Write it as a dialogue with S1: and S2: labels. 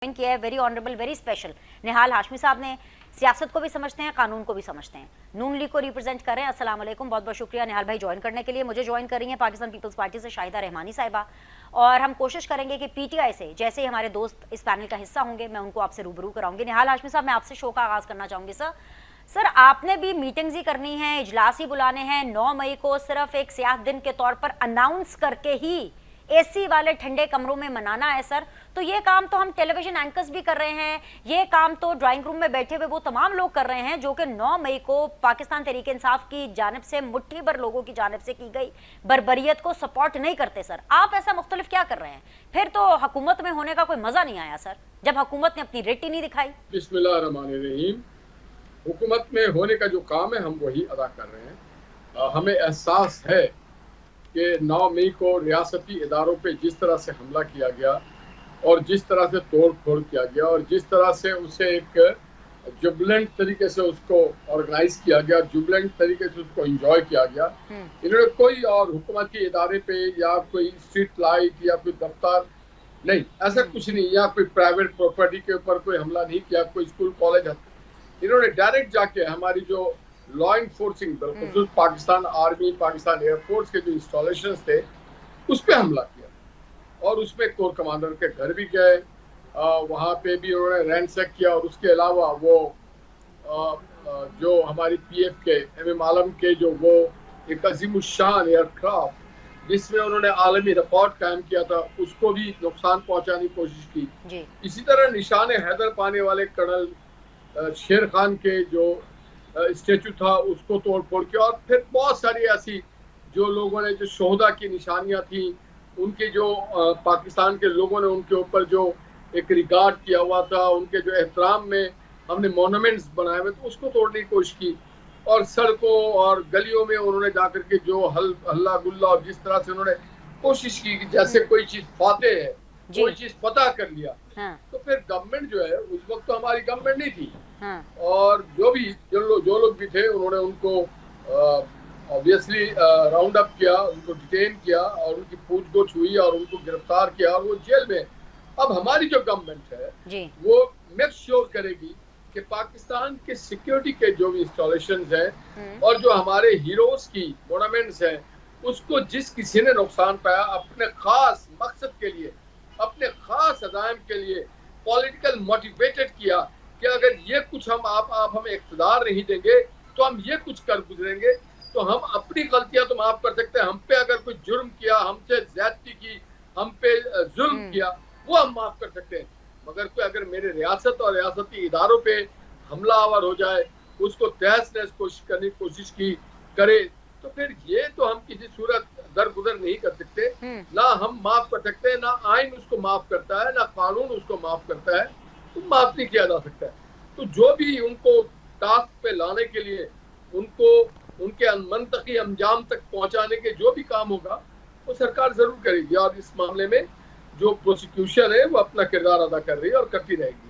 S1: किया है very honourable very special निहाल हाशमी साहब ने। सियासत को भी समझते हैं, कानून को भी समझते हैं, नून लीग को रिप्रेजेंट करें। अस्सलाम वालेकुम, बहुत बहुत शुक्रिया निहाल भाई ज्वाइन करने के लिए। मुझे ज्वाइन कर रही हैं पाकिस्तान पीपल्स पार्टी से शाहिदा रहमानी साहिबा, और हम कोशिश करेंगे कि पीटीआई से जैसे ही हमारे दोस्त इस पैनल का हिस्सा होंगे मैं उनको आपसे रूबरू कराऊंगी। निहाल हाशमी साहब, मैं आपसे शो का आगाज करना चाहूंगी। सर आपने भी मीटिंग्स ही करनी है, इजलास ही बुलाने हैं 9 मई को, सिर्फ एक सियाह दिन के तौर पर अनाउंस करके ही एसी वाले ठंडे कमरों में मनाना है सर। तो ये काम तो हम टेलीविजन एंकर्स भी कर रहे हैं, ये काम तो ड्राइंग रूम में बैठे हुए वो तमाम लोग कर रहे हैं जो कि 9 मई को पाकिस्तान तहरीक इंसाफ की जानिब से मुट्ठी भर लोगों की जानिब से की गई बर्बरियत को सपोर्ट नहीं करते। सर आप ऐसा मुख्तलिफ क्या कर रहे हैं? फिर तो हुकूमत में होने का कोई मजा नहीं आया सर, जब हुकूमत ने अपनी रेटी नहीं दिखाई।
S2: बिस्मिल्लाहिर्रहमानिर्रहीम। हुकूमत में होने का जो काम है हम वही अदा कर रहे हैं। हमें एहसास है कि 9 मई को रियासती इदारों पे जिस तरह से हमला किया गया और जिस तरह से तोड़ फोड़ किया गया और जिस तरह से उसे एक जुबलेंट तरीके से उसको ऑर्गेनाइज किया गया, जुबलेंट तरीके से उसको एंजॉय किया गया, इन्होंने कोई और हुकूमती इदारे पे या कोई स्ट्रीट लाइट या कोई दफ्तर नहीं, ऐसा कुछ नहीं, या कोई प्राइवेट प्रॉपर्टी के ऊपर कोई हमला नहीं किया, कोई स्कूल कॉलेज, इन्होंने डायरेक्ट जाके हमारी जो लॉ इन्फोर्सिंग बिल्कुल पाकिस्तान आर्मी, पाकिस्तान एयरफोर्स के जो इंस्टॉलेशन थे उस पर हमला किया और उसमें कोर कमांडर के घर भी गए, वहाँ पे भी उन्होंने रैंसैक किया। और उसके अलावा वो जो हमारी पीएफ के एमएम आलम के जो वो एक अजीमुशान एयरक्राफ्ट जिसमें उन्होंने आलमी रिकॉर्ड कायम किया था उसको भी नुकसान पहुंचाने की कोशिश की। इसी तरह निशान हैदर पाने वाले कर्नल शेर खान के जो स्टेचू था उसको तोड़ फोड़ किया। और फिर बहुत सारी ऐसी जो लोगों ने जो शोहदा की निशानियां थी उनके जो पाकिस्तान के लोगों ने उनके ऊपर जो एक रिगार्ड किया हुआ था, उनके जो एहतराम में हमने मोनूमेंट्स बनाए हुए तो उसको तोड़ने की कोशिश की। और सड़कों और गलियों में उन्होंने जाकर के जो हल्ला गुल्ला और जिस तरह से उन्होंने कोशिश की कि जैसे कोई चीज फाते है, कोई चीज पता कर लिया। तो फिर गवर्नमेंट जो है उस वक्त तो हमारी गवर्नमेंट नहीं थी, और जो लोग भी थे उन्होंने उनको ऑब्वियसली राउंड अप किया, उनको डिटेन किया और उनकी पूछताछ हुई और उनको गिरफ्तार किया और वो जेल में। अब हमारी जो गवर्नमेंट है वो मेक श्योर करेगी कि पाकिस्तान के सिक्योरिटी के जो भी इंस्टॉलेशंस हैं और जो हमारे हीरोज की मोनूमेंट्स हैं उसको जिस किसी ने नुकसान पाया अपने खास मकसद के लिए, अपने खास अज़ाइम के लिए पॉलिटिकल मोटिवेटेड किया कि अगर ये कुछ आप हमें इख्तिदार नहीं देंगे तो हम ये कुछ कर गुजरेंगे। तो हम अपनी गलतियां तो माफ कर सकते हैं, हम पे अगर कोई जुर्म किया, हमसे ज्यादती की, हम पे जुल्म किया वो हम माफ कर सकते हैं, मगर कोई अगर मेरे रियासत और रियासती इदारों पे हमलावर हो जाए, उसको तहस नहस करने की कोशिश की करे, तो फिर ये तो हम किसी सूरत दरगुजर नहीं कर सकते। ना हम माफ कर सकते हैं, ना आइन उसको माफ करता है, ना कानून उसको माफ करता है, तो माफ नहीं किया जा सकता है। तो जो भी उनको टास्क पे लाने के लिए, उनको उनके मनतकी अंजाम तक पहुंचाने के जो भी काम होगा वो सरकार जरूर करेगी, और इस मामले में जो प्रोसिक्यूशन है वो अपना किरदार अदा कर रही है और करती रहेगी।